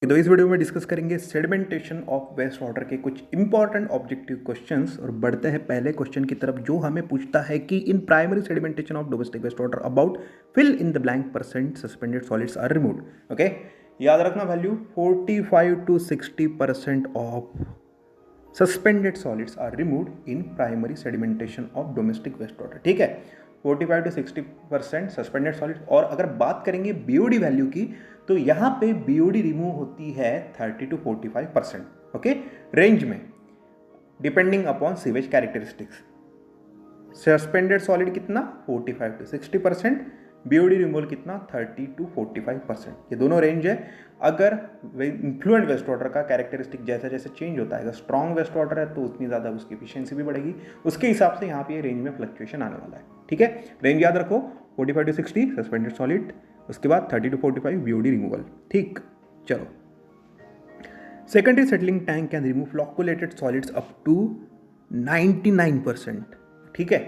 तो इस वीडियो में डिस्कस करेंगे सेडिमेंटेशन ऑफ वेस्ट वाटर के कुछ इंपॉर्टेंट ऑब्जेक्टिव क्वेश्चंस और बढ़ते हैं पहले क्वेश्चन की तरफ जो हमें पूछता है कि in primary sedimentation of domestic waste water about fill in the blank percent suspended solids are removed. Okay, याद रखना value 45 to 60% of suspended solids are removed in primary sedimentation of domestic waste water. ठीक है, 45 to 60% suspended solid. और अगर बात करेंगे BOD value की तो यहाँ पे बीओडी रिमूव होती है 30 to 45%। ओके, रेंज में depending upon sewage characteristics. Suspended solid कितना 45 to 60%, बीओडी रिमूवल कितना 30 to 45%। ये दोनों रेंज है। अगर इन्फ्लुएंट वेस्ट वाटर का कैरेक्टरिस्टिक जैसा जैसे चेंज होता है, अगर स्ट्रॉन्ग वेस्ट वाटर है तो उतनी ज़्यादा उसकी एफिशिएंसी भी बढ़ेगी, उसके हिसाब से यहाँ पे ये रेंज में फ्लक्चुएशन आने वाला है। ठीक है, रेंज याद रखो 45 to 60 सस्पेंडेड सॉलिड, उसके बाद 30 to 45 बीओडी रिमूवल। ठीक, चलो। Secondary settling tank can remove flocculated solids up to 99%। ठीक है,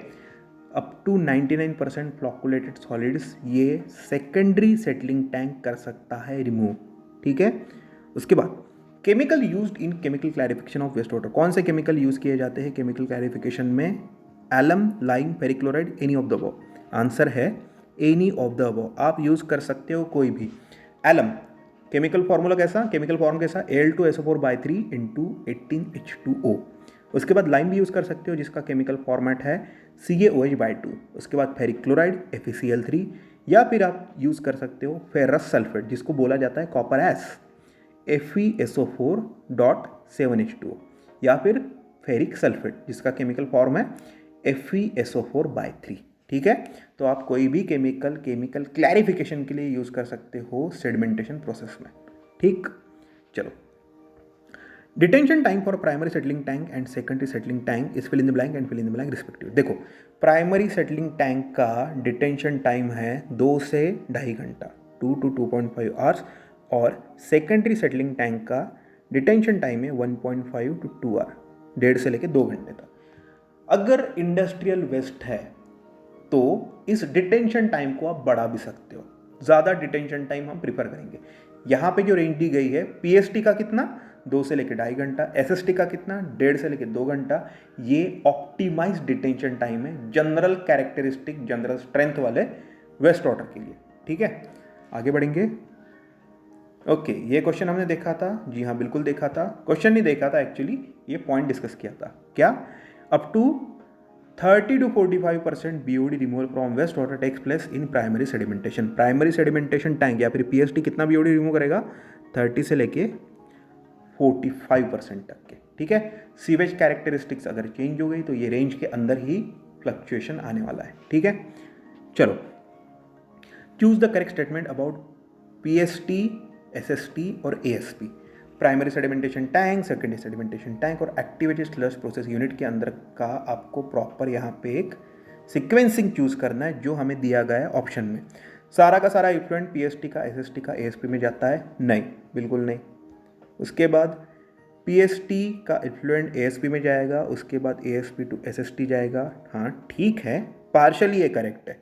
अप टू 99% फ्लॉकुलेटेड सॉलिड्स ये सेकेंडरी सेटलिंग टैंक कर सकता है रिमूव। ठीक है, उसके बाद chemical used in chemical clarification of waste water. कौन से केमिकल यूज किए जाते हैं केमिकल क्लैरिफिकेशन में? Alum, lime, ferric chloride, any of the above. Answer है एनी ऑफ द अबव। आप यूज कर सकते हो कोई भी। एलम केमिकल फॉर्मूला कैसा, केमिकल फॉर्म कैसा, Al2SO4/3 × 18H2O। उसके बाद लाइम भी यूज कर सकते हो जिसका केमिकल फॉर्मेट है CaOH/2। उसके बाद फेरिक क्लोराइड FeCl3, या फिर आप यूज कर सकते हो फेरस सल्फेट जिसको बोला जाता है कॉपर एस FeSO4.7H2O, या फिर फेरिक सल्फेट जिसका केमिकल फॉर्म है FeSO4/3। ठीक है, तो आप कोई भी केमिकल क्लैरिफिकेशन के लिए यूज कर सकते हो सेडिमेंटेशन प्रोसेस में। ठीक, चलो। Detention time for primary settling tank and secondary settling tank is fill in the blank and fill in the blank respective. देखो, प्राइमरी सेटलिंग टैंक का डिटेंशन टाइम है 2 से 2.5 घंटा, 2 to 2.5 आवर्स, और सेकेंडरी सेटलिंग टैंक का detention time है 1.5 to 2 our, 1.5 से लेकर 2 घंटे तक। अगर इंडस्ट्रियल वेस्ट है तो इस डिटेंशन टाइम को आप बढ़ा भी सकते हो, ज़्यादा डिटेंशन टाइम हम प्रीफर करेंगे। यहाँ पे जो रेंज दी गई है पीएसटी का कितना 2 से लेकर 2.5 घंटा, एसएसटी का कितना 1.5 से लेकर 2 घंटा। ये ऑप्टिमाइज डिटेंशन टाइम है जनरल कैरेक्टरिस्टिक, जनरल स्ट्रेंथ वाले वेस्ट वाटर के लिए। ठीक है, आगे बढ़ेंगे। ओके, ये क्वेश्चन हमने देखा था, जी हाँ बिल्कुल देखा था। क्वेश्चन नहीं देखा था एक्चुअली, ये पॉइंट डिस्कस किया था। क्या? Up to 30 to 45% BOD removal from waste water takes place in primary sedimentation. Primary sedimentation tank या फिर पीएसटी कितना बीओडी रिमूव करेगा? 30 से लेके 45% तक के। ठीक है, सीवेज कैरेक्टरिस्टिक्स अगर चेंज हो गई तो ये रेंज के अंदर ही फ्लक्चुएशन आने वाला है। ठीक है, चलो। Choose the correct statement about PST, SST और ASP. Primary sedimentation tank, secondary sedimentation tank और एक्टिवेटेड स्लश प्रोसेस यूनिट के अंदर का आपको प्रॉपर यहाँ पे एक सीक्वेंसिंग चूज करना है जो हमें दिया गया है ऑप्शन में। सारा का सारा इफ्लुएंट पीएसटी का, एसएसटी का एएसपी में जाता है? नहीं, बिल्कुल नहीं। उसके बाद पीएसटी का इफ्लुएंट एएसपी में जाएगा, उसके बाद एएसपी टू एसएसटी जाएगा। हाँ ठीक है, पार्शली ये करेक्ट है।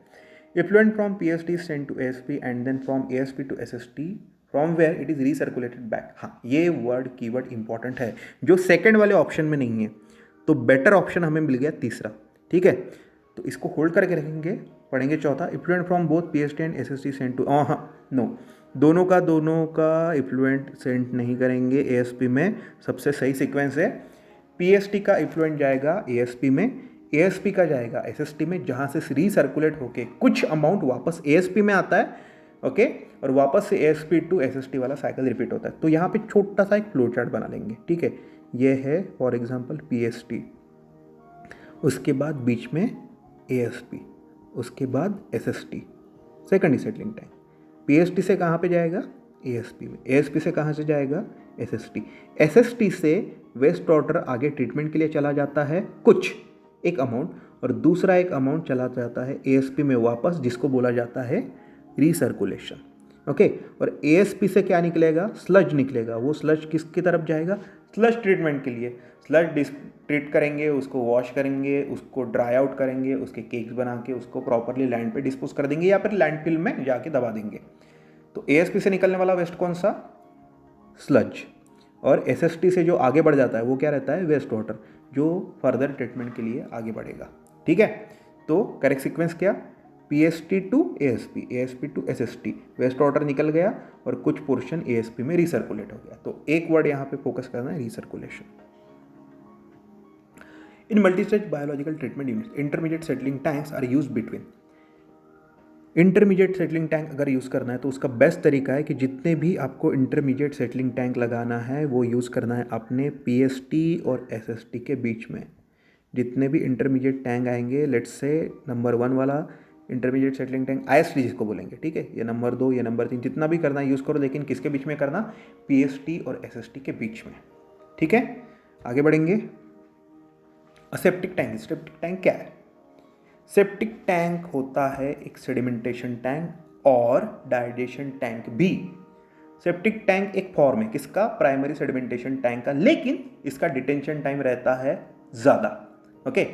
Effluent from PST send to ASP and then from ASP to SST from where it is recirculated back. हाँ, ये वर्ड कीवर्ड इंपॉर्टेंट है जो सेकंड वाले ऑप्शन में नहीं है, तो बेटर ऑप्शन हमें मिल गया तीसरा। ठीक है, तो इसको होल्ड करके रखेंगे, पढ़ेंगे चौथा। Effluent from both PST and SST send to, हाँ नो, दोनों का इफ्लुएंट सेंड नहीं करेंगे एएसपी में। सबसे सही सीक्वेंस है पीएसटी का इफ्लुएंट जाएगा एएसपी में, एएसपी का जाएगा एसएसटी में, जहाँ से रीसर्कुलेट होके कुछ अमाउंट वापस एएसपी में आता है। ओके, और वापस से एएसपी टू एसएसटी वाला साइकिल रिपीट होता है। तो यहाँ पे छोटा सा एक फ्लो चार्ट बना लेंगे। ठीक है, ये है फॉर एग्जांपल पीएसटी, उसके बाद बीच में एएसपी, उसके बाद SST, secondary settling tank. PST से कहाँ पे जाएगा? एएसपी में। एएसपी से कहाँ से जाएगा? एसएसटी। एसएसटी से वेस्ट वाटर आगे ट्रीटमेंट के लिए चला जाता है कुछ एक अमाउंट, और दूसरा एक अमाउंट चला जाता है एएसपी में वापस, जिसको बोला जाता है रीसर्कुलेशन। ओके, और एएसपी से क्या निकलेगा? स्लज निकलेगा। वो स्लज किसकी तरफ जाएगा? स्लज ट्रीटमेंट के लिए। स्लज ट्रीट करेंगे, उसको वॉश करेंगे, उसको ड्राई आउट करेंगे, उसके केक्स बना के उसको प्रॉपरली लैंड पे डिस्पोज कर देंगे या फिर लैंडफिल में जाके दबा देंगे। तो एएसपी से निकलने वाला वेस्ट कौन सा? स्लज, और SST से जो आगे बढ़ जाता है वो क्या रहता है, वेस्ट वाटर, जो फर्दर ट्रीटमेंट के लिए आगे बढ़ेगा। ठीक है, तो करेक्ट सीक्वेंस क्या, PST to ASP, ASP to SST, waste water निकल गया और कुछ पोर्शन ASP में रिसर्कुलेट हो गया। तो एक वर्ड यहाँ पे फोकस करना है, recirculation. In multistage biological treatment units intermediate settling tanks are used between. Intermediate settling tank अगर यूज़ करना है तो उसका बेस्ट तरीका है कि जितने भी आपको इंटरमीडिएट सेटलिंग टैंक लगाना है वो यूज़ करना है अपने PST और SST के बीच में। जितने भी इंटरमीडिएट टैंक आएंगे, लेट्स से नंबर 1 वाला इंटरमीडिएट सेटलिंग टैंक IST जिसको बोलेंगे, ठीक है, ये नंबर 2, ये नंबर 3, जितना भी करना है यूज़ करो, लेकिन किसके बीच में करना, PST और SST के बीच में। ठीक है, आगे बढ़ेंगे। सेप्टिक टैंक, सेप्टिक टैंक क्या है? सेप्टिक टैंक होता है एक सेडिमेंटेशन टैंक और डाइजेशन टैंक भी। सेप्टिक टैंक एक फॉर्म है किसका, प्राइमरी सेडिमेंटेशन टैंक का, लेकिन इसका डिटेंशन टाइम रहता है ज़्यादा। ओके,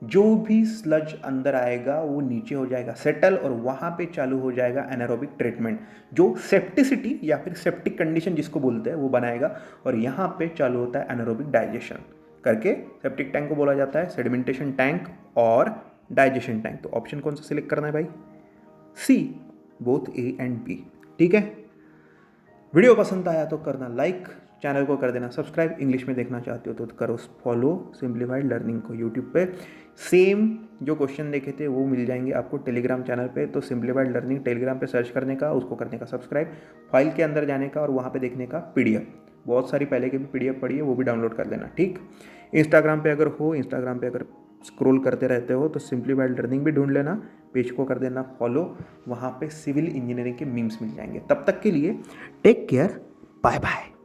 जो भी स्लज अंदर आएगा वो नीचे हो जाएगा सेटल, और वहाँ पे चालू हो जाएगा एनारोबिक ट्रीटमेंट, जो सेप्टिसिटी या फिर सेप्टिक कंडीशन जिसको बोलते हैं वो बनाएगा, और यहाँ पे चालू होता है एनारोबिक डाइजेशन करके सेप्टिक टैंक को बोला जाता है सेडिमेंटेशन टैंक और डाइजेशन टैंक। तो ऑप्शन कौन सा सिलेक्ट करना है भाई, सी, बोथ A एंड B। ठीक है, वीडियो पसंद आया तो करना लाइक, चैनल को कर देना सब्सक्राइब, इंग्लिश में देखना चाहते हो तो करो फॉलो सिंप्लीफाइड लर्निंग को यूट्यूब पे। सेम जो क्वेश्चन देखे थे वो मिल जाएंगे आपको टेलीग्राम चैनल पे, तो सिंप्लीफाइड लर्निंग टेलीग्राम पे सर्च करने का, उसको करने का सब्सक्राइब, फाइल के अंदर जाने का और वहाँ पे देखने का PDF, बहुत सारी पहले की भी PDF पड़ी है, वो भी डाउनलोड कर लेना। ठीक, इंस्टाग्राम पे अगर हो, इंस्टाग्राम पे अगर स्क्रॉल करते रहते हो तो सिंप्लीफाइड लर्निंग भी ढूंढ लेना, पेज को कर देना फॉलो, वहाँ पे सिविल इंजीनियरिंग के मीम्स मिल जाएंगे। तब तक के लिए टेक केयर, बाय बाय।